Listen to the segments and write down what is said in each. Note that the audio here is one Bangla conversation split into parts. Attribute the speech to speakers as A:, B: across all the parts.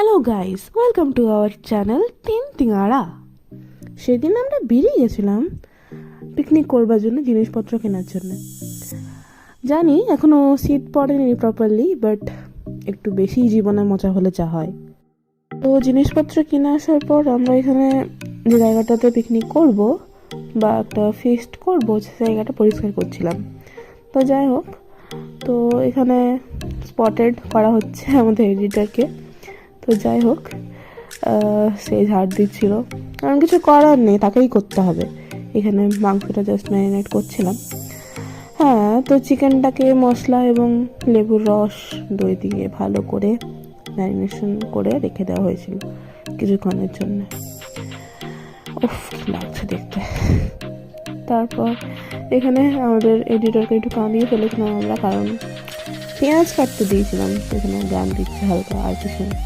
A: Hello guys, welcome to our channel তিন তিঙাড়া। সেদিন আমরা বেরিয়ে গেছিলাম পিকনিক করবার জন্য, জিনিসপত্র কেনার জন্য। জানি এখনো শীত পড়েনি প্রপারলি, বাট একটু বেশি জীবনে মজা হলে যা হয়। তো জিনিসপত্র কিনে আসার পর আমরা এখানে যে জায়গাটাতে পিকনিক করব বা একটা ফিস্ট করব, সে জায়গাটা পরিষ্কার করছিলাম। তো যাই হোক, তো এখানে স্পটেড করা হচ্ছে আমাদের এডিটারকে। তো যাই হোক, সে ঝাড় দিচ্ছিল, কারণ কিছু করার নেই, তাকেই করতে হবে। এখানে মাংসটা জাস্ট ম্যারিনেট করছিলাম। হ্যাঁ, তো চিকেনটাকে মশলা এবং লেবুর রস, দই দিয়ে ভালো করে ম্যারিনেশন করে রেখে দেওয়া হয়েছিল কিছুক্ষণের জন্য। উফ, কি লাগছে দেখতে। তারপর এখানে আমাদের এডিটরকে একটু কাঁদিয়ে ফেলেছিলাম আমরা, কারণ পেঁয়াজ কাটতে দিয়েছিলাম। এখানে গান দিচ্ছে হালকা, আর কিছু না।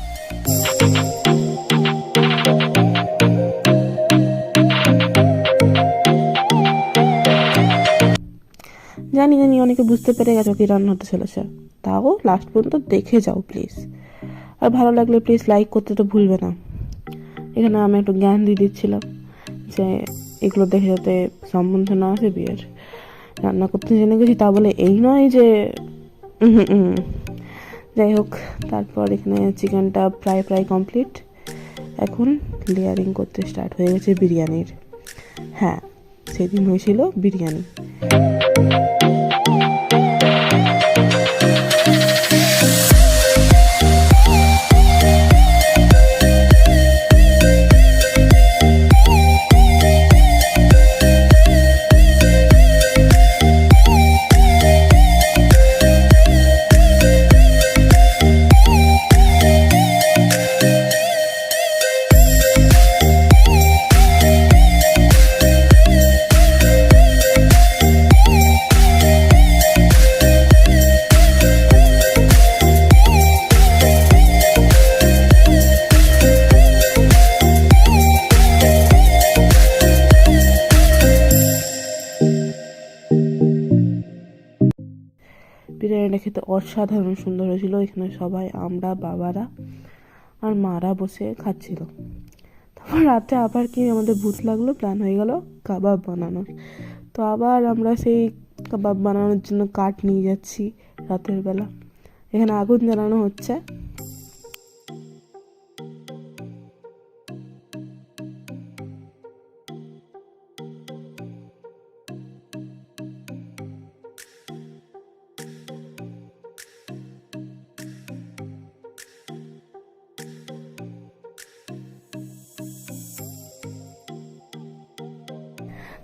A: জানি অনেকে বুঝতে পেরে গেছো কি রান্না হতে চলেছে, তাও লাস্ট পর্যন্ত দেখে যাও প্লিজ। আর ভালো লাগলে প্লিজ লাইক করতে তো ভুলবে না। এখানে আমি একটু জ্ঞান দিয়ে দিচ্ছিলাম যে এগুলো দেখে যাতে সম্বন্ধ না আসে বিয়ের। রান্না করতে জেনে গেছি তা বলে এই নয় যে যাই হোক, তারপর এখানে চিকেনটা প্রায় কমপ্লিট। এখন লেয়ারিং করতে স্টার্ট হয়ে গেছে বিরিয়ানির। হ্যাঁ, সেদিন হয়েছিল বিরিয়ানি। বিরিয়ানিটা খেতে অসাধারণ সুন্দর হয়েছিল। এখানে সবাই, আমরা, বাবারা আর মারা বসে খাচ্ছিল। তারপর রাতে আবার কি আমাদের ভূত লাগলো, প্ল্যান হয়ে গেল কাবাব বানানোর। তো আবার আমরা সেই কাবাব বানানোর জন্য কাঠ নিয়ে যাচ্ছি রাতের বেলা। এখানে আগুন জ্বালানো হচ্ছে।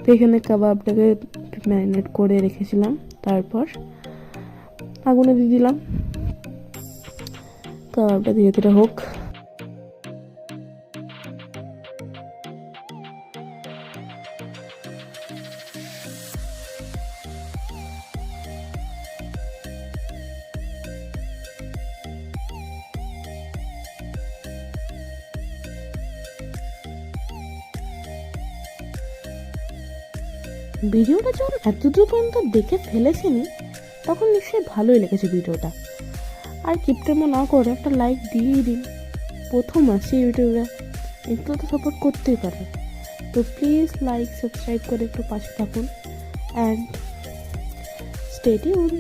A: তো এখানে কাবাবটাকে ম্যারিনেট করে রেখেছিলাম, তারপর আগুনে দিয়ে দিলাম। কাবাবটা ধীরে ধীরে হোক। ভিডিওটা যখন এতদূর পর্যন্ত দেখে ফেলেছিনি, তখন নিশ্চয়ই ভালোই লেগেছে ভিডিওটা। আর কিপটেমো না করে একটা লাইক দিয়েই দিন। প্রথম আসি ইউটিউবে, একটু তো সাপোর্ট করতেই পারে। তো প্লিজ লাইক, সাবস্ক্রাইব করে একটু পাশে থাকুন অ্যান্ড স্টে টিউনড।